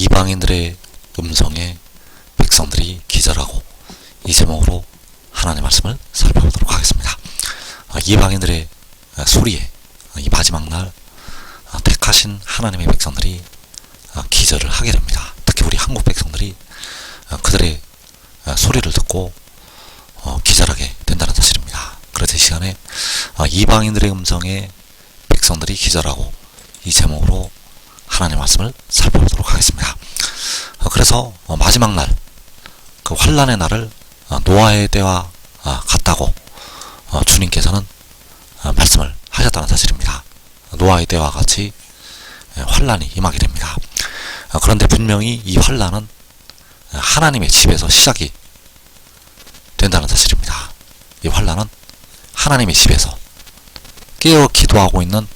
이방인들의 음성에 백성들이 기절하고, 이 제목으로 하나님의 말씀을 살펴보도록 하겠습니다. 이방인들의 소리에 이 마지막 날 택하신 하나님의 백성들이 기절을 하게 됩니다. 특히 우리 한국 백성들이 그들의 소리를 듣고 기절하게 된다는 사실입니다. 그래서 이 시간에 이방인들의 음성에 백성들이 기절하고, 이 제목으로 하나님의 말씀을 살펴보도록 하겠습니다. 그래서 마지막 날, 그 환난의 날을 노아의 때와 같다고 주님께서는 말씀을 하셨다는 사실입니다. 노아의 때와 같이 환난이 임하게 됩니다. 그런데 분명히 이 환난은 하나님의 집에서 시작이 된다는 사실입니다. 이 환난은 하나님의 집에서 깨어 기도하고 있는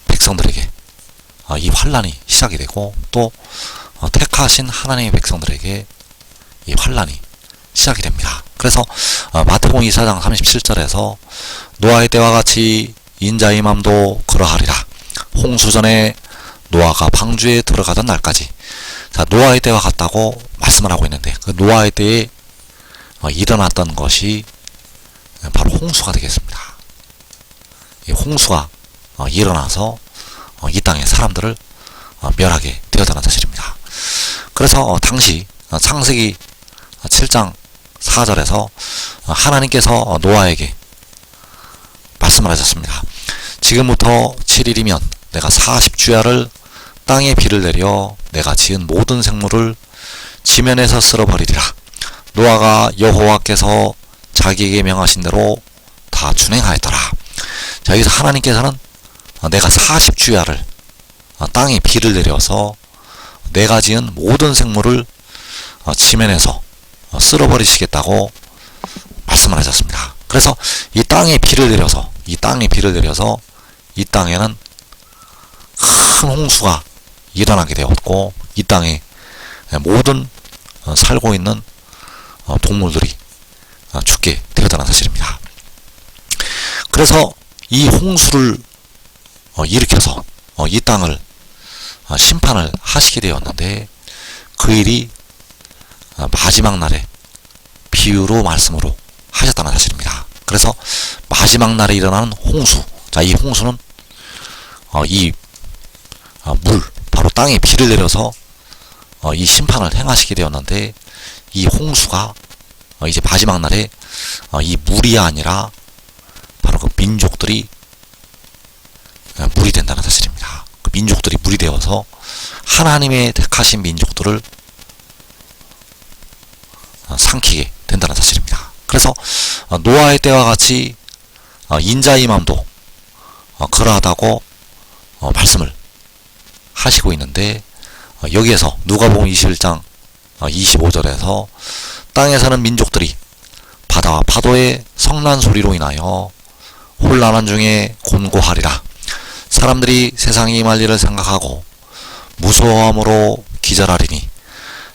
백성들에게 이 환난이 시작이 되고, 또 택하신 하나님의 백성들에게 이 환난이 시작이 됩니다. 그래서 마태복음 24장 37절에서 노아의 때와 같이 인자의 맘도 그러하리라. 홍수전에 노아가 방주에 들어가던 날까지. 자, 노아의 때와 같다고 말씀을 하고 있는데, 그 노아의 때에 일어났던 것이 바로 홍수가 되겠습니다. 이 홍수가 일어나서 이 땅의 사람들을 멸하게 되었다는 사실입니다. 그래서 당시 창세기 7장 4절에서 하나님께서 노아에게 말씀을 하셨습니다. 지금부터 7일이면 내가 40주야를 땅에 비를 내려 내가 지은 모든 생물을 지면에서 쓸어버리리라. 노아가 여호와께서 자기에게 명하신 대로 다 준행하였더라. 자, 여기서 하나님께서는 내가 40주야를 땅에 비를 내려서 내가 지은 모든 생물을 지면에서 쓸어버리시겠다고 말씀을 하셨습니다. 그래서 이 땅에 비를 내려서 이 땅에는 큰 홍수가 일어나게 되었고, 이 땅에 모든 살고 있는 동물들이 죽게 되었다는 사실입니다. 그래서 이 홍수를 일으켜서 이 땅을 심판을 하시게 되었는데, 그 일이 마지막 날에 비유로 말씀으로 하셨다는 사실입니다. 그래서 마지막 날에 일어나는 홍수, 자, 이 홍수는 이 물, 바로 땅에 비를 내려서 이 심판을 행하시게 되었는데, 이 홍수가 이제 마지막 날에 이 물이 아니라 바로 그 민족들이 물이 된다는 사실입니다. 그 민족들이 물이 되어서 하나님의 택하신 민족들을 삼키게 된다는 사실입니다. 그래서 노아의 때와 같이 인자의 맘도 그러하다고 말씀을 하시고 있는데, 여기에서 누가복음 21장 25절에서 땅에 사는 민족들이 바다와 파도의 성난 소리로 인하여 혼란한 중에 곤고하리라. 사람들이 세상이 임할 일을 생각하고 무서워함으로 기절하리니.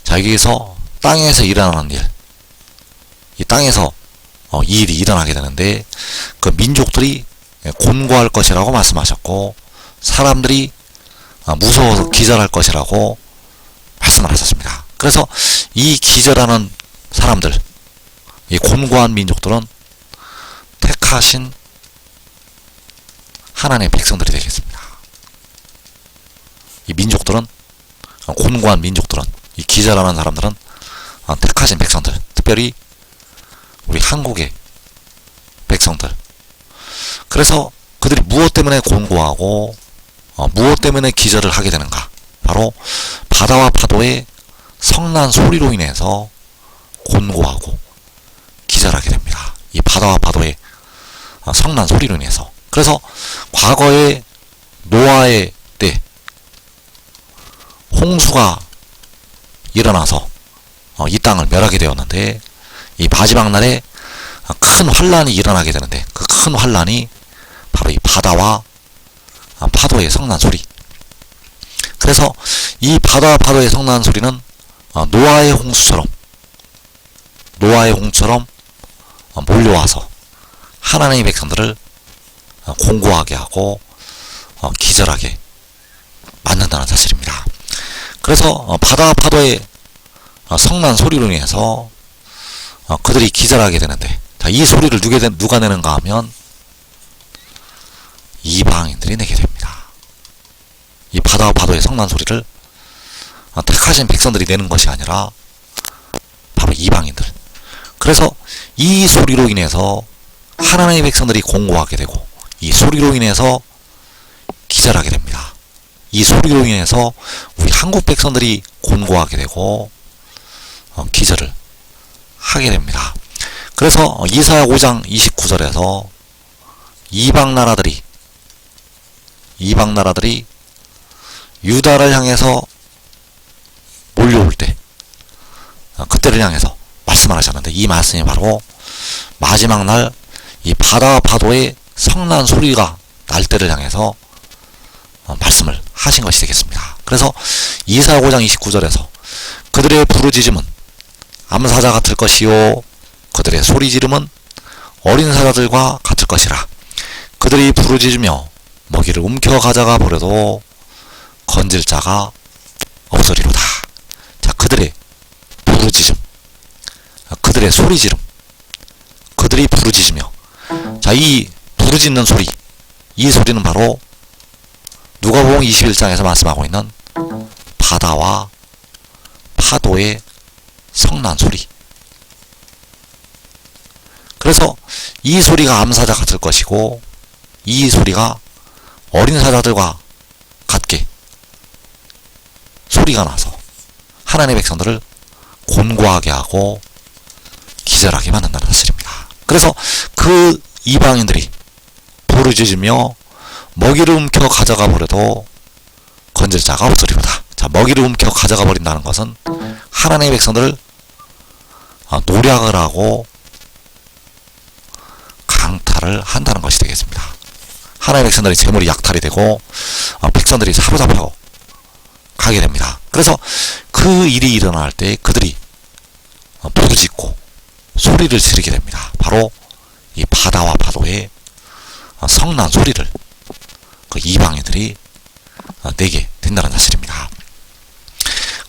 자, 여기서 땅에서 일어나는 일, 이 땅에서 이 일이 일어나게 되는데, 그 민족들이 곤고할 것이라고 말씀하셨고, 사람들이 무서워서 기절할 것이라고 말씀을 하셨습니다. 그래서 이 기절하는 사람들, 이 곤고한 민족들은 택하신 하나님의 백성들이 되겠습니다. 이 민족들은, 곤고한 민족들은, 이 기절하는 사람들은 택하신 백성들, 특별히 우리 한국의 백성들. 그래서 그들이 무엇 때문에 곤고하고 무엇 때문에 기절을 하게 되는가? 바로 바다와 파도의 성난 소리로 인해서 곤고하고 기절하게 됩니다. 이 바다와 파도의 성난 소리로 인해서. 그래서 과거에 노아의 때 홍수가 일어나서 이 땅을 멸하게 되었는데, 이 마지막 날에 큰 환란이 일어나게 되는데, 그 큰 환란이 바로 이 바다와 파도의 성난 소리. 그래서 이 바다와 파도의 성난 소리는 노아의 홍수처럼 몰려와서 하나님의 백성들을 공고하게 하고 기절하게 만든다는 사실입니다. 그래서 바다와 파도의 성난 소리로 인해서 그들이 기절하게 되는데, 자, 이 소리를 누가 내는가 하면 이방인들이 내게 됩니다. 이 바다와 파도의 성난 소리를 택하신 백성들이 내는 것이 아니라 바로 이방인들. 그래서 이 소리로 인해서 하나님의 백성들이 공고하게 되고, 이 소리로 인해서 기절하게 됩니다. 이 소리로 인해서 우리 한국 백성들이 곤고하게 되고 기절을 하게 됩니다. 그래서 이사야 5장 29절에서 이방 나라들이 유다를 향해서 몰려올 때, 그때를 향해서 말씀을 하셨는데, 이 말씀이 바로 마지막 날 이 바다와 파도의 성난 소리가 날 때를 향해서 말씀을 하신 것이 되겠습니다. 그래서 이사야 5장 29절에서 그들의 부르짖음은 암사자 같을 것이요 그들의 소리 지름은 어린 사자들과 같을 것이라. 그들이 부르짖으며 먹이를 움켜 가져가 버려도 건질 자가 없으리로다. 자, 그들의 부르짖음, 그들의 소리 지름, 그들이 부르짖으며, 자, 이 부르짖는 소리, 이 소리는 바로 누가복음 21장에서 말씀하고 있는 바다와 파도의 성난 소리. 그래서 이 소리가 암사자 같을 것이고, 이 소리가 어린 사자들과 같게 소리가 나서 하나님의 백성들을 곤고하게 하고 기절하게 만든다는 사실입니다. 그래서 그 이방인들이 부르짖으며 먹이를 움켜 가져가 버려도 건질 자가 없으리로다. 자, 먹이를 움켜 가져가 버린다는 것은 하나님의 백성들을 노략을 하고 강탈을 한다는 것이 되겠습니다. 하나님의 백성들의 재물이 약탈이 되고 백성들이 사로잡혀 가게 됩니다. 그래서 그 일이 일어날 때 그들이 부르짖고 소리를 지르게 됩니다. 바로 이 바다와 파도의 성난 소리를 그 이방인들이 내게 된다는 사실입니다.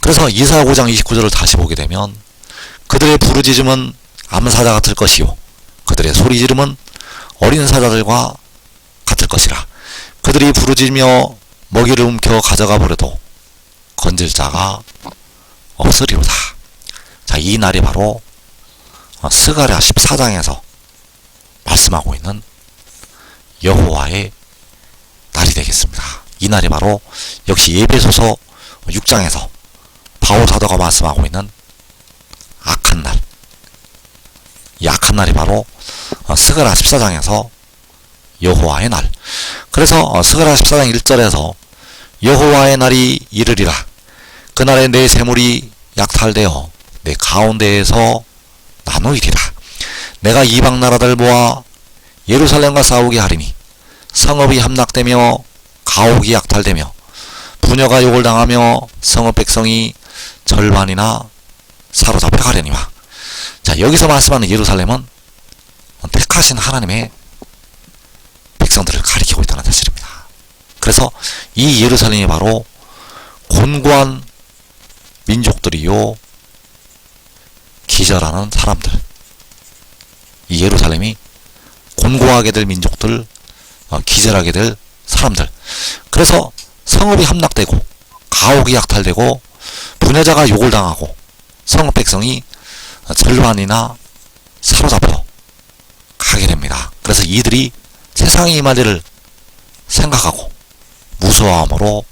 그래서 이사야 5장 29절을 다시 보게 되면 그들의 부르짖음은 암사자 같을 것이요 그들의 소리 지름은 어린 사자들과 같을 것이라. 그들이 부르짖으며 먹이를 움켜 가져가 버려도 건질 자가 없으리로다. 자, 이 날이 바로 스가랴 14장에서 말씀하고 있는 여호와의 날이 되겠습니다. 이 날이 바로 역시 에베소서 6장에서 바울 사도가 말씀하고 있는 악한 날, 이 악한 날이 바로 스가랴 14장에서 여호와의 날. 그래서 스가랴 14장 1절에서 여호와의 날이 이르리라. 그날에 내 재물이 약탈되어 내 가운데에서 나누이리라. 내가 이방 나라들 모아 예루살렘과 싸우게 하리니 성읍이 함락되며 가옥이 약탈되며 부녀가 욕을 당하며 성읍 백성이 절반이나 사로잡혀 가려니와. 자, 여기서 말씀하는 예루살렘은 택하신 하나님의 백성들을 가리키고 있다는 사실입니다. 그래서 이 예루살렘이 바로 곤고한 민족들이요 기절하는 사람들, 이 예루살렘이 곤고하게 될 민족들, 기절하게 될 사람들. 그래서 성읍이 함락되고 가옥이 약탈되고 부녀자가 욕을 당하고 성읍 백성이 절반이나 사로잡혀 가게 됩니다. 그래서 이들이 세상에 임할 일을 생각하고 무서워함으로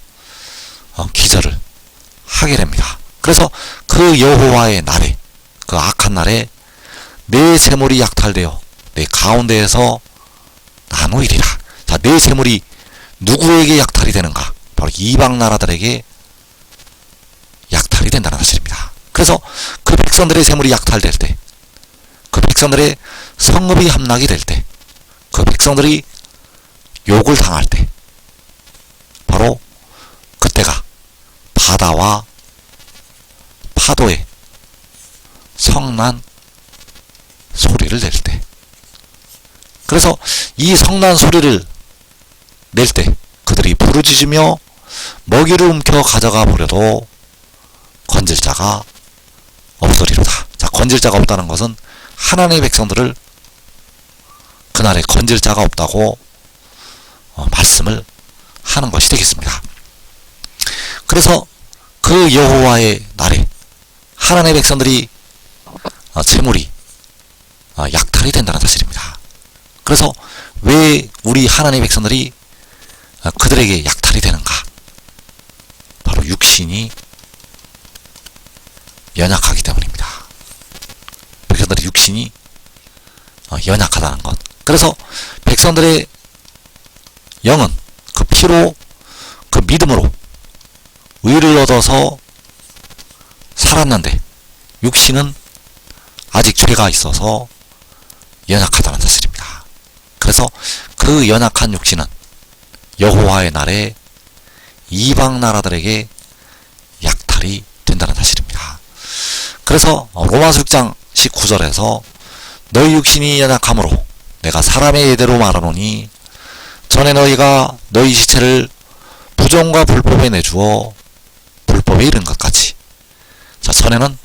기절을 하게 됩니다. 그래서 그 여호와의 날에, 그 악한 날에 내 재물이 약탈되어 내 가운데에서 나누이리라. 자, 내 재물이 누구에게 약탈이 되는가? 바로 이방 나라들에게 약탈이 된다는 사실입니다. 그래서 그 백성들의 재물이 약탈될 때, 그 백성들의 성읍이 함락이 될 때, 그 백성들이 욕을 당할 때, 바로 그때가 바다와 파도의 성난 소리를 낼 때, 그래서 이 성난 소리를 낼 때 그들이 부르짖으며 먹이를 움켜 가져가 버려도 건질 자가 없으리로다. 자, 건질 자가 없다는 것은 하나님의 백성들을 그날에 건질 자가 없다고 말씀을 하는 것이 되겠습니다. 그래서 그 여호와의 날에 하나님의 백성들이 재물이 약탈이 된다는 사실입니다. 그래서 왜 우리 하나님의 백성들이 그들에게 약탈이 되는가? 바로 육신이 연약하기 때문입니다. 백성들의 육신이 연약하다는 것. 그래서 백성들의 영은 그 피로 그 믿음으로 의를 얻어서 살았는데 육신은 아직 죄가 있어서 연약하다는 사실입니다. 그래서 그 연약한 육신은 여호와의 날에 이방 나라들에게 약탈이 된다는 사실입니다. 그래서 로마서 6장 19절에서 너희 육신이 연약함으로 내가 사람의 예대로 말하노니 전에 너희가 너희 시체를 부정과 불법에 내주어 불법에 이른 것 같이. 자, 전에는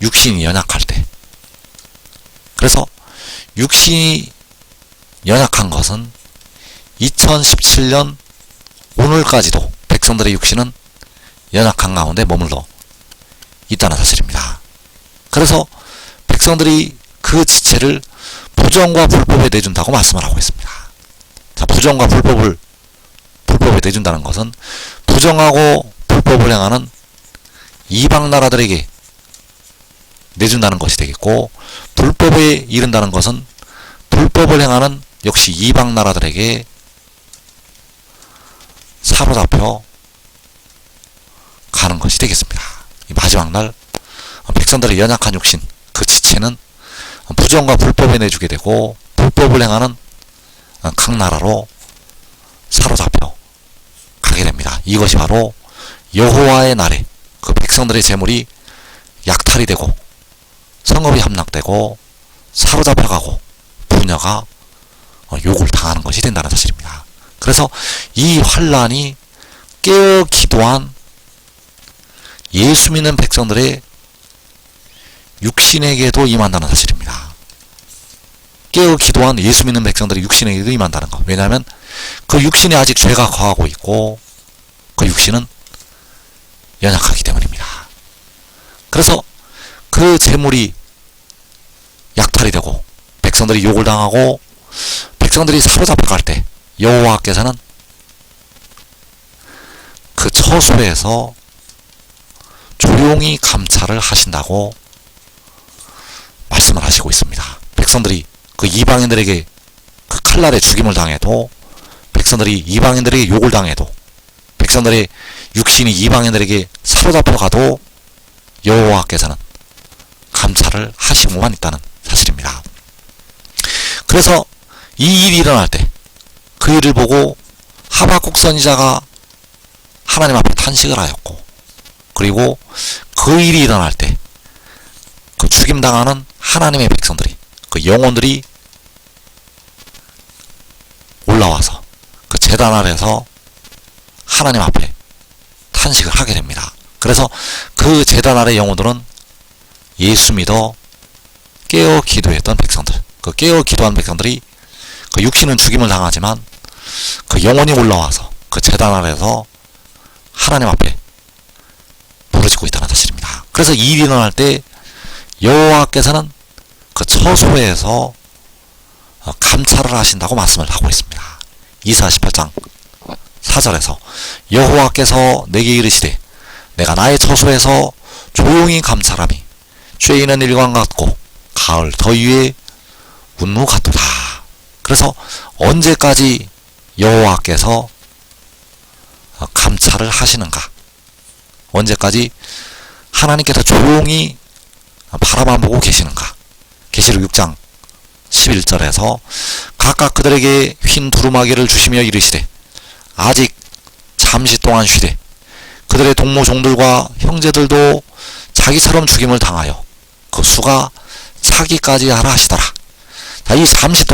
육신이 연약할 때. 그래서 육신이 연약한 것은 2017년 오늘까지도 백성들의 육신은 연약한 가운데 머물러 있다는 사실입니다. 그래서 백성들이 그 지체를 부정과 불법에 내준다고 말씀을 하고 있습니다. 자, 부정과 불법에 내준다는 것은 부정하고 불법을 행하는 이방 나라들에게 내준다는 것이 되겠고, 불법에 이른다는 것은 불법을 행하는 역시 이방 나라들에게 사로잡혀 가는 것이 되겠습니다. 이 마지막 날 백성들의 연약한 육신, 그 지체는 부정과 불법에 내주게 되고 불법을 행하는 각 나라로 사로잡혀 가게 됩니다. 이것이 바로 여호와의 날에 그 백성들의 재물이 약탈이 되고 성읍이 함락되고 사로잡혀가고 부녀가 욕을 당하는 것이 된다는 사실입니다. 그래서 이 환란이 깨어 기도한 예수 믿는 백성들의 육신에게도 임한다는 사실입니다. 깨어 기도한 예수 믿는 백성들의 육신에게도 임한다는 것. 왜냐하면 그 육신에 아직 죄가 거하고 있고 그 육신은 연약하기 때문입니다. 그래서 그 재물이 약탈이 되고 백성들이 욕을 당하고 백성들이 사로잡혀 갈 때 여호와께서는 그 처소에서 조용히 감찰을 하신다고 말씀을 하시고 있습니다. 백성들이 그 이방인들에게 그 칼날에 죽임을 당해도, 백성들이 이방인들에게 욕을 당해도, 백성들의 육신이 이방인들에게 사로잡혀 가도 여호와께서는 감찰을 하시고만 있다는 사실입니다. 그래서 이 일이 일어날 때 그 일을 보고 하박국 선지자가 하나님 앞에 탄식을 하였고, 그리고 그 일이 일어날 때 그 죽임당하는 하나님의 백성들이, 그 영혼들이 올라와서 그 제단 아래에서 하나님 앞에 탄식을 하게 됩니다. 그래서 그 제단 아래 영혼들은 예수 믿어 깨어 기도했던 백성들, 그 깨어 기도한 백성들이 그 육신은 죽임을 당하지만 그 영혼이 올라와서 그 제단 아래에서 하나님 앞에 부르짖고 있다는 사실입니다. 그래서 이 일이 일어날 때 여호와께서는 그 처소에서 감찰을 하신다고 말씀을 하고 있습니다. 이사 18장 4절에서 여호와께서 내게 이르시되 내가 나의 처소에서 조용히 감찰함이 쇠이는 일광 같고 가을 더위에 운무 같도다. 그래서 언제까지 여호와께서 감찰을 하시는가? 언제까지 하나님께서 조용히 바라만 보고 계시는가? 계시록 6장 11절에서 각각 그들에게 흰 두루마기를 주시며 이르시되 아직 잠시 동안 쉬되 그들의 동무 종들과 형제들도 자기처럼 죽임을 당하여 그 수가 차기까지 하라 하시더라. 자, 이 잠시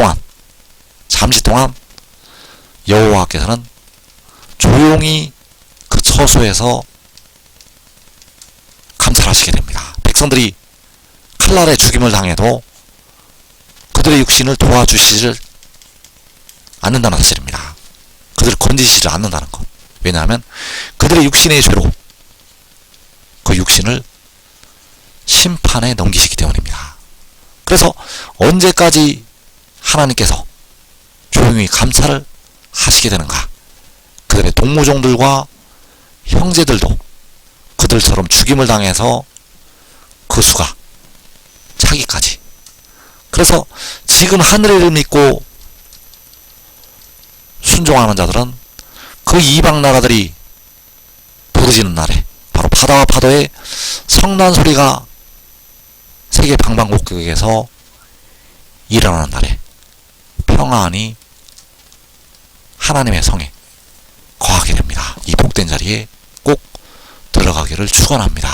동안 여호와께서는 조용히 그 처소에서 하시게 됩니다. 백성들이 칼날에 죽임을 당해도 그들의 육신을 도와주시질 않는다는 사실입니다. 그들을 건지시지 않는다는 것. 왜냐하면 그들의 육신의 죄로 그 육신을 심판에 넘기시기 때문입니다. 그래서 언제까지 하나님께서 조용히 감찰을 하시게 되는가? 그들의 동무종들과 형제들도 그들처럼 죽임을 당해서 그 수가 차기까지. 그래서 지금 하늘을 믿고 순종하는 자들은 그 이방 나라들이 부르짖는 날에 바로 바다와 파도의 성난 소리가 세계 방방곡곡에서 일어나는 날에 평안히 하나님의 성에 거하게 됩니다. 이 복된 자리에 꼭 들어가기를 축원합니다.